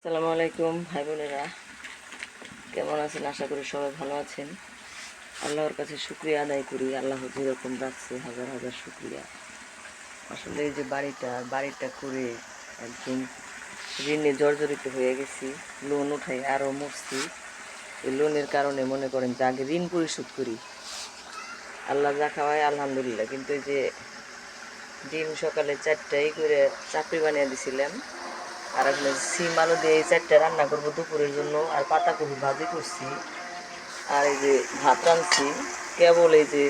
আসসালামু আলাইকুম ভাই বোনেরা, কেমন আছেন? আশা করি সবাই ভালো আছেন। আল্লাহর কাছে শুকরিয়া আদায় করি, আল্লাহ যেরকম রাখছে হাজার হাজার শুকরিয়া। আসলে এই যে বাড়িটা করে একদম ঋণে জর্জরিত হয়ে গেছি। লোন উঠাই আরও মরছি। এই লোনের কারণে মনে করেন যে আগে ঋণ পরিশোধ করি, আল্লাহ যা খাওয়ায় আলহামদুলিল্লাহ। কিন্তু এই যে ডিম সকালে 4টায় করে চাপড়ি বানিয়ে দিছিলাম, আর এখানে সিম আলু দিয়ে এই 4টা রান্না করবো দুপুরের জন্য। আর পাতাকপি ভাজি করছি, আর এই যে ভাত রাঁধছি। কেবল এই যে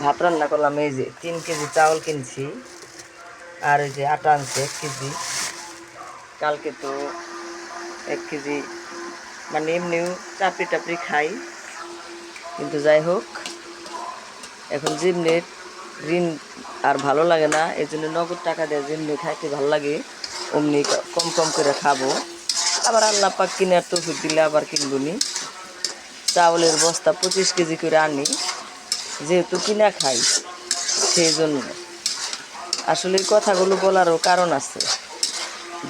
ভাত রান্না করলাম। এই যে 3 কেজি চাউল কিনছি, আর এই যে আটা আনছি 1 কেজি। কালকে তো 1 কেজি মানে এমনিও চাপড়ি টাপড়ি খাই, কিন্তু যাই হোক এখন যেমনি ঋণ আর ভালো লাগে না, এই জন্য নগদ টাকা দিয়ে যেমনি খাইতে ভালো লাগে অমনি কম কম করে খাবো। আবার আল্লাহ পাক কিনার তৌফিক দিলে আবার কিনবো নি। চাউলের বস্তা 25 কেজি করে আনি, যেহেতু কিনা খাই সেই জন্য। আসলে এই কথাগুলো বলারও কারণ আছে।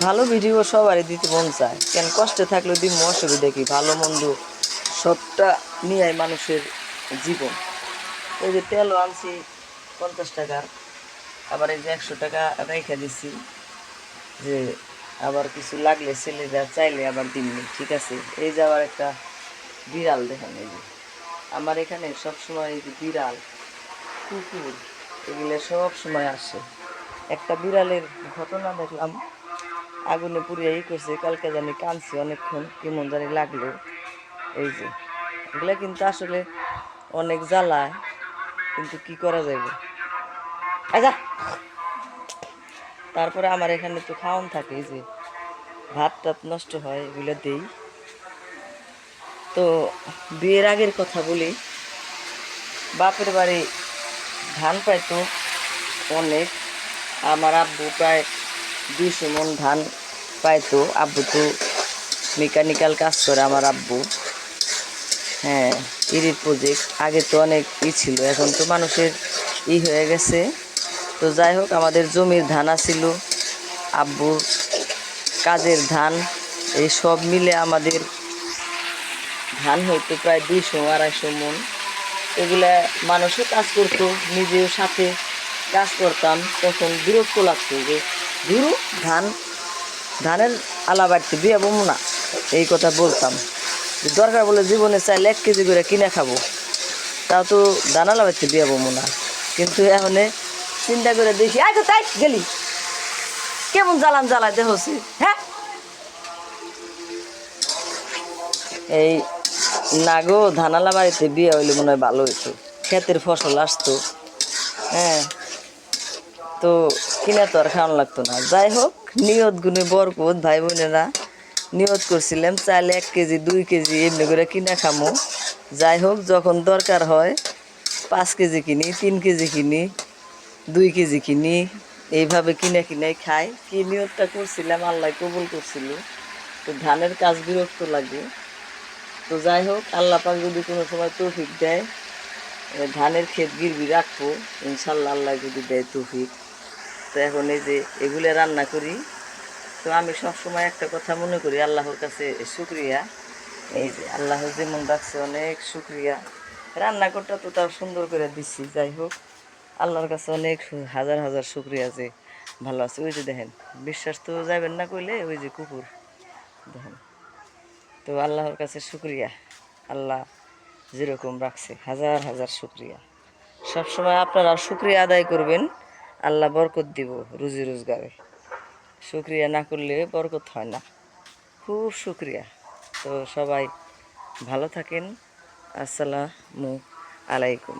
ভালো ভিডিও সবারই দিতে মন চায়, কেন কষ্টে থাকলে দিন অসুবিধা কি? ভালো মন্দ সবটা নিয়ে মানুষের জীবন। এই যে তেলও আনছি 50 টাকার, আবার এই যে 100 টাকা রেখে দিছি, যে আবার কিছু লাগলে ছেলেরা চাইলে আবার দিননি, ঠিক আছে। এই যে আবার একটা বিড়াল দেখেন, এই যে আমার এখানে সবসময় এই যে বিড়াল কুকুর এগুলো সব সময় আসে। একটা বিড়ালের ঘটনা দেখলাম, আগুনে পুড়িয়ে করছে, কালকে জানি কাঁদছি অনেকক্ষণ, কেমন জানি লাগলো। এই যে এগুলো কিন্তু আসলে অনেক জ্বালায়, কিন্তু কি করা যাবে। আচ্ছা, তারপরে আমার এখানে তো খাওয়ান থাকে, এই যে ভাত টাত নষ্ট হয় এগুলো দেই। তো বিয়ের আগের কথা বলি, বাপের বাড়ি ধান পাইতো অনেক। আমার আব্বু প্রায় 200 মণ ধান পাইতো। আব্বু তো মেকানিক্যাল কাজ করে আমার আব্বু। হ্যাঁ, ইরির প্রজেক্ট। আগে তো অনেক ছিল, এখন তো মানুষের হয়ে গেছে। তো যাই হোক, আমাদের জমির ধান আছিল, আব্বুর কাজের ধান, এই সব মিলে আমাদের ধান হইতো প্রায় 200-250 মণ। এগুলা মানুষও কাজ করতো, নিজেও সাথে কাজ করতাম। তখন বিরক্ত লাগতো যে ধুরু ধানের আলা বাড়তে বিয়ে বমু না, এই কথা বলতাম। দরকার বলে জীবনে চাইলে 1 কেজি করে কিনে খাবো, তাও তো ধান আলা বাড়তে বিয়ে বমু না। কিন্তু এখন চিন্তা করে দেখি, আয় তো তাই গেলি কেমন জ্বালায় দেখছি। হ্যাঁ, এই নাগো ধানালা বাড়িতে বিয়ে হইলে মনে হয় ভালো হইতো, ক্ষেতের ফসল আসতো। হ্যাঁ, তো কিনা তো আর খাওয়ানো লাগতো না। যাই হোক, নিয়ত গুণে বরকত ভাই বোনেরা। নিয়ত করছিলাম চাইলে 1 কেজি 2 কেজি এমনি করে কিনা খামো। যাই হোক, যখন দরকার হয় 5 কেজি কিনি, 3 কেজি কিনি, 2 কেজি কিনি, এইভাবে কিনাই খাই। কি নিয়তটা করছিলাম আল্লাহ কবুল করছিল। তো ধানের কাজ বিরক্ত লাগে। তো যাই হোক, আল্লাহ পাক যদি কোনো সময় তৌফিক দেয়, ধানের ক্ষেত গিরবি রাখবো ইনশাল্লাহ, আল্লাহ যদি দেয় তৌফিক। তো এখন এই যে এগুলো রান্না করি। তো আমি সবসময় একটা কথা মনে করি, আল্লাহর কাছে শুক্রিয়া। এই যে আল্লাহ যেমন রাখছে অনেক শুক্রিয়া। রান্নাঘরটা তো তাও সুন্দর করে দিচ্ছি। যাই হোক, আল্লাহর কাছে অনেক হাজার হাজার শুক্রিয়া যে ভালো আছে। ওই যে দেখেন, বিশ্বাস তো যাবেন না কইলে, ওই যে কুকুর দেখেন। তো আল্লাহর কাছে শুক্রিয়া, আল্লাহ যেরকম রাখছে হাজার হাজার শুক্রিয়া। সবসময় আপনারা শুক্রিয়া আদায় করবেন, আল্লাহ বরকত দিব রুজি রোজগারে। শুক্রিয়া না করলে বরকত হয় না। খুব শুক্রিয়া। তো সবাই ভালো থাকেন। আসসালামু আলাইকুম।